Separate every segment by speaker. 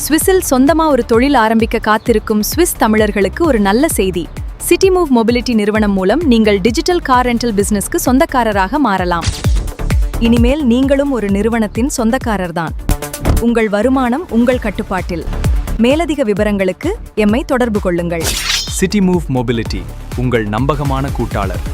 Speaker 1: சுவிஸில் சொந்தமா ஒரு தொழில் ஆரம்பிக்க காத்திருக்கும் சுவிஸ் தமிழர்களுக்கு ஒரு நல்ல செய்தி. சிட்டி மூவ் மொபிலிட்டி நிறுவனம் மூலம் நீங்கள் டிஜிட்டல் கார் ரெண்டல் பிசினஸ்க்கு சொந்தக்காரராக மாறலாம். இனிமேல் நீங்களும் ஒரு நிறுவனத்தின் சொந்தக்காரர்தான். உங்கள் வருமானம் உங்கள் கட்டுப்பாட்டில். மேலதிக விவரங்களுக்கு எம்மை தொடர்பு கொள்ளுங்கள்.
Speaker 2: சிட்டி மூவ் மொபிலிட்டி, உங்கள் நம்பகமான கூட்டாளர்.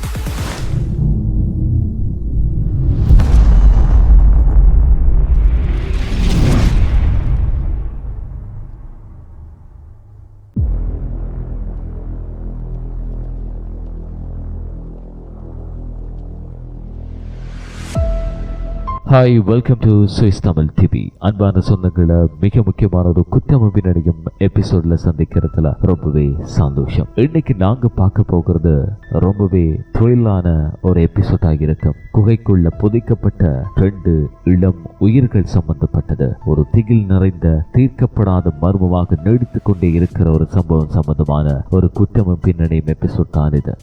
Speaker 3: Hi, welcome to Swiss Tamil TV. அன்பான சொந்தங்களை மிக முக்கியமான ஒரு குற்றமும் பின்னணியும் எபிசோட்ல சந்திக்கிறதுல ரொம்பவே சந்தோஷம். இன்னைக்கு நாங்க பார்க்க போகிறது ரொம்பவே த்ரில்லான ஒரு எபிசோட் ஆகியிருக்கும். குகைக்குள்ள புதைக்கப்பட்ட 2 இளம் உயிர்கள் சம்பந்தப்பட்டது. ஒரு திகில் நிறைந்த தீர்க்கப்படாத மர்மமாக நீடித்துக் கொண்டே இருக்கிற ஒரு சம்பவம் சம்பந்தமான ஒரு குற்றமும் பின்னணியும் எபிசோட் தான் இது.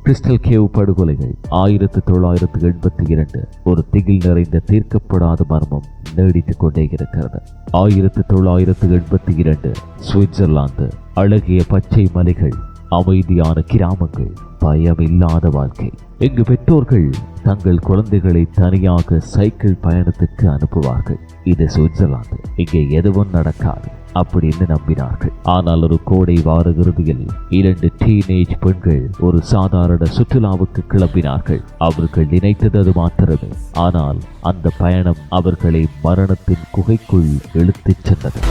Speaker 3: கிறிஸ்டல் கேவ் படுகொலைகள் 1982. ஒரு திகில் நிறைந்த தீர்க்கப்படாத மர்மம் நீடித்துக் கொண்டே இருக்கிறது. 1982 சுவிட்சர்லாந்து. அழகிய பச்சை மலைகள், அமைதியான கிராமங்கள், பயமில்லாத வாழ்க்கை. இங்கு பெற்றோர்கள் தங்கள் குழந்தைகளை தனியாக சைக்கிள் பயணத்துக்கு அனுப்புவார்கள். இது சுவிட்சர்லாந்து, இங்கே எதுவும் நடக்காது அப்படின்னு நம்பினார்கள். ஆனால் ஒரு கோடை வார இறுதியில் 2 டீனேஜ் பெண்கள் ஒரு சாதாரண சுற்றுலாவுக்கு கிளம்பினார்கள். அவர்கள் நினைத்தது அது மாத்திரமே. ஆனால் அந்த பயணம் அவர்களை மரணத்தின் குகைக்குள் இழுத்துச் சென்றது.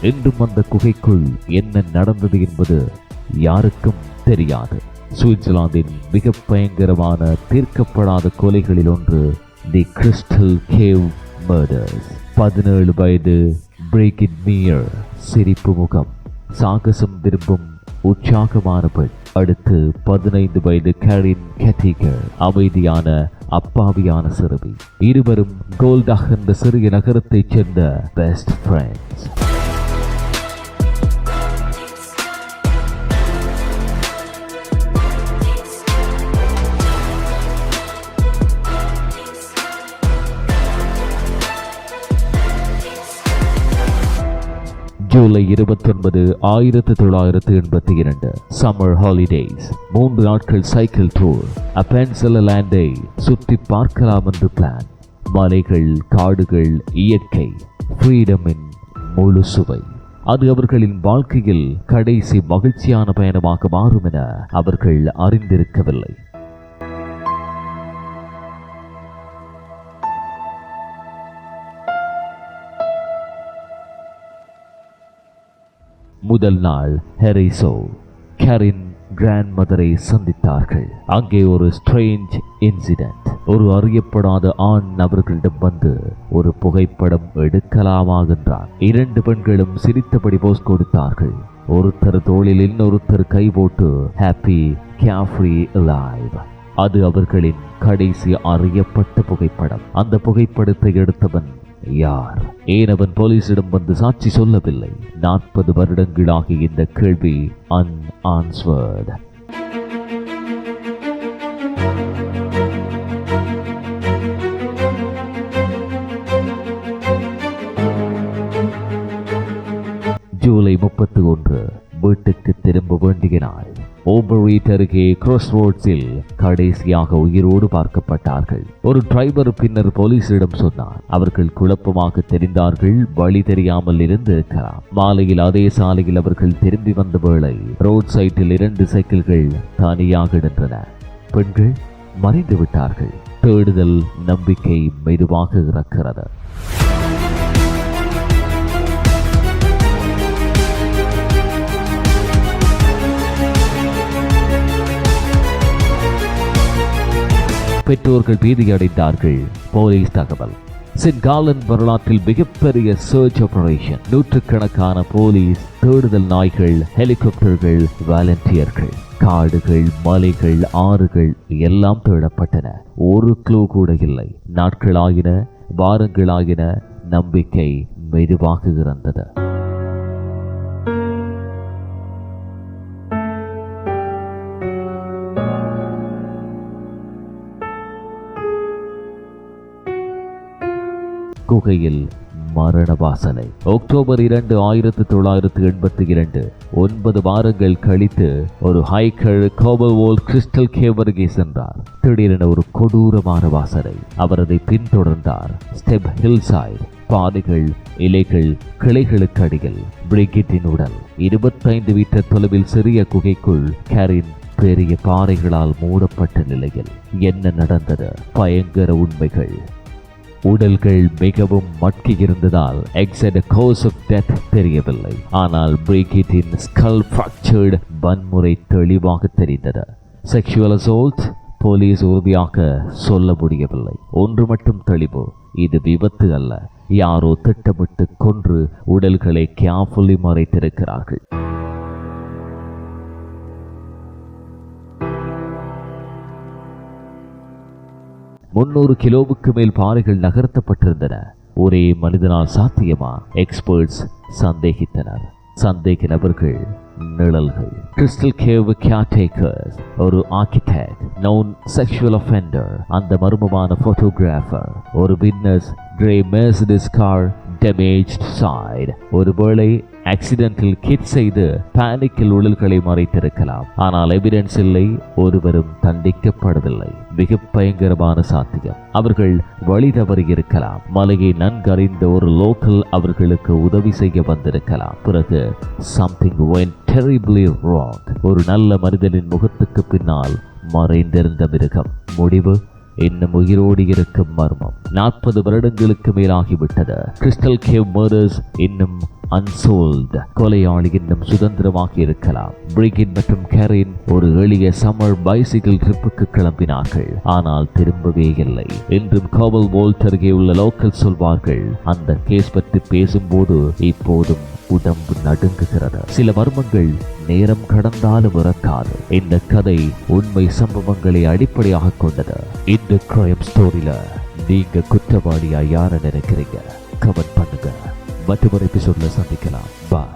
Speaker 3: இன்றும் அந்த குகைக்குள் என்ன நடந்தது என்பது யாருக்கும் தெரியாது. சுவிட்சர்லாந்தின் மிக பயங்கரமான தீர்க்கப்படாத கொலைகளில் ஒன்று தி கிறிஸ்டல் கேவ் மர்டர்ஸ். 17 வயது பிரிகிட் மியர், சிரிப்பு முகம், சாகசம் விரும்பும் உற்சாகமான பெண். அடுத்து 15 வயது கேரின் கெட்டிகர், அமைதியான அப்பாவியான சிறுமி. இருவரும் கோல்டாக் என்ற சிறிய நகரத்தைச் சேர்ந்த best friends. July 29, 1982 summer holidays. 3 நாட்கள் சைக்கிள் டூர். அப்பென்செல்லலாண்டை சுற்றி பார்க்கலாம் என்று பிளான். மலைகள், காடுகள், இயற்கை, ஃப்ரீடமின் முழு சுவை. அது அவர்களின் வாழ்க்கையில் கடைசி மகிழ்ச்சியான பயணமாக மாறும் என அவர்கள் அறிந்திருக்கவில்லை. முதல் நாள் ஹெரிசோ கேரின் கிராண்ட் மதரை சந்தித்தார்கள். அங்கே ஒரு ஸ்ட்ரேஞ்ச் இன்சிடென்ட். ஒரு அறியப்படாத ஆண் அவர்களிடம் வந்து ஒரு புகைப்படம் எடுக்கலாமாகின்றார். 2 பெண்களும் சிரித்தபடி போஸ் கொடுத்தார்கள். ஒருத்தர் தோளில் இன்னொருத்தர் கை போட்டு ஹாப்பி கேர்ஃப்ரீ அலைவ். அது அவர்களின் கடைசி அறியப்பட்ட புகைப்படம். அந்த புகைப்படத்தை எடுத்தவன் யார்? ஏன் அவன் போலீசிடம் வந்து சாட்சி சொல்லவில்லை? 40 வருடங்களாகி இந்த கேள்வி அன்ஆன்சர்ட். ஜூலை 31 வீட்டுக்கு திரும்ப வேண்டிய நாள். ஓபர்வீட் அருகே கிராஸ்ரோட்ஸில் கடைசியாக உயிரோடு பார்க்கப்பட்டார்கள். ஒரு டிரைவர் பின்னர் போலீசிடம் சொன்னார். அவர்கள் குழப்பமாக தெரிந்தார்கள். வழி தெரியாமல் இருந்திருக்கலாம். மாலையில் அதே சாலையில் அவர்கள் திரும்பி வந்த வேளை ரோட் சைட்டில் 2 சைக்கிள்கள் தனியாக நின்றன. பெண்கள் மறைந்து விட்டார்கள். தேடுதல் நம்பிக்கை மெதுவாக இறக்கிறது. பெற்றோர்கள் பீதியடைந்தார்கள். போலீஸ் தகவல். சென்ட் காலன் வரலாற்றில் மிகப்பெரிய சர்ச் ஆபரேஷன். 100கணக்கான போலீஸ், தேடுதல் நாய்கள், ஹெலிகாப்டர்கள், வாலண்டியர்கள். காடுகள், மலைகள், ஆறுகள் எல்லாம் தேடப்பட்டன. ஒரு க்ளூ கூட இல்லை. நாட்களாயின, வாரங்களாயின. நம்பிக்கை மெதுவாக இறந்தது. குகையில் மரண வாசனை. அக்டோபர் 2, 1982, 9 வாரங்கள் கழித்து ஒரு ஹைக்கர் கோபல்வோல்ட் கிறிஸ்டல் கேவ் அருகே சென்றார். திடீரென ஒரு கொடூரமான வாசனை. அவர் அதை பின்தொடர்ந்தார். ஸ்டெப் ஹில் சைடு, பாதைகள், இலைகள், கிளைகளுக்கு அடியில் பிரிகிட்டின் உடல். 25 மீட்டர் தொலைவில் சிறிய குகைக்குள் கேரின் பெரிய பாறைகளால் மூடப்பட்ட நிலையில். என்ன நடந்தது? பயங்கர உண்மைகள். உடல்கள் மிகவும் மட்கியிருந்ததால் எக்ஸாக்ட் காஸ் ஆஃப் டெத் தெரியவில்லை. ஆனால் பிரிகிட்டின் ஸ்கல் ஃப்ராக்சர்டு வன்முறை தெளிவாக தெரிந்தது. Sexual assault? போலீஸ் உறுதியாக சொல்ல முடியவில்லை. ஒன்று மட்டும் தெளிவு, இது விபத்து அல்ல. யாரோ திட்டமிட்டு கொன்று உடல்களை கேர்ஃபுல்லி மறைத்திருக்கிறார்கள். முன்னூறு கிலோவுக்கு மேல் பாறைகள் நகர்த்தப்பட்டிருந்தன. ஒரே மனிதனால் சாத்தியமா? எக்ஸ்பர்ட்ஸ் சந்தேகித்தனர். சந்தேக நபர்கள் நிழல்கள். கிறிஸ்டல் கேவ் கேர்டேக்கர்ஸ், ஒரு ஆர்கிடெக்ட், நோன் செக்ஷுவல் அஃபெண்டர், அந்த மர்மமான போட்டோகிராஃபர், ஒரு witness, grey Mercedes car, damaged side. ஒருவேளை ஆக்சிடென்டில் கிட் செய்து பேனிக்கில் உடல்களை மறைத்திருக்கலாம். ஆனால் எவிடன்ஸ் இல்லை. ஒருவரும் தண்டிக்கப்படவில்லை. மிக பயங்கரமான சாத்தியம். அவர்கள் வழி தவறி இருக்கலாம். மலையை நன்கறிந்த ஒரு லோக்கல் அவர்களுக்கு உதவி செய்ய வந்திருக்கலாம். பிறகு something went terribly wrong. ஒரு நல்ல மனிதனின் முகத்துக்கு பின்னால் மறைந்திருந்த மிருகம். முடிவு இன்னும் உயிரோடு இருக்கும் மர்மம். 40 வருடங்களுக்கு மேலாகிவிட்டது. கிறிஸ்டல் கேவ் மர்டர்ஸ் இன்னும் அன்சோல்ட். கொலையாளி இன்னும் சுதந்திரமாக இருக்கலாம். பிரிகிட் மற்றும் கேரின் ஒரு எளிய சம்மர் பைசிக்கிள் ட்ரிப்புக்கு கிளம்பினார்கள். ஆனால் திரும்பவே இல்லை. இன்றும் கோபல்வோல்ட் அருகே உள்ள லோக்கல் சொல்வார்கள், அந்த கேஸ் பற்றி பேசும்போது இப்போதும் உடம்பு நடுங்குகிறது. சில மர்மங்கள் நேரம் கடந்தாலும் இறக்காது. இந்த கதை உண்மை சம்பவங்களை அடிப்படையாக கொண்டது. இந்த கிரைம் ஸ்டோரியில நீங்க குற்றவாளியா யார நினைக்கிறீங்க? கமெண்ட் பண்ணுங்க. மற்றொரு எபிசோட்ல சந்திக்கலாம். பாய்.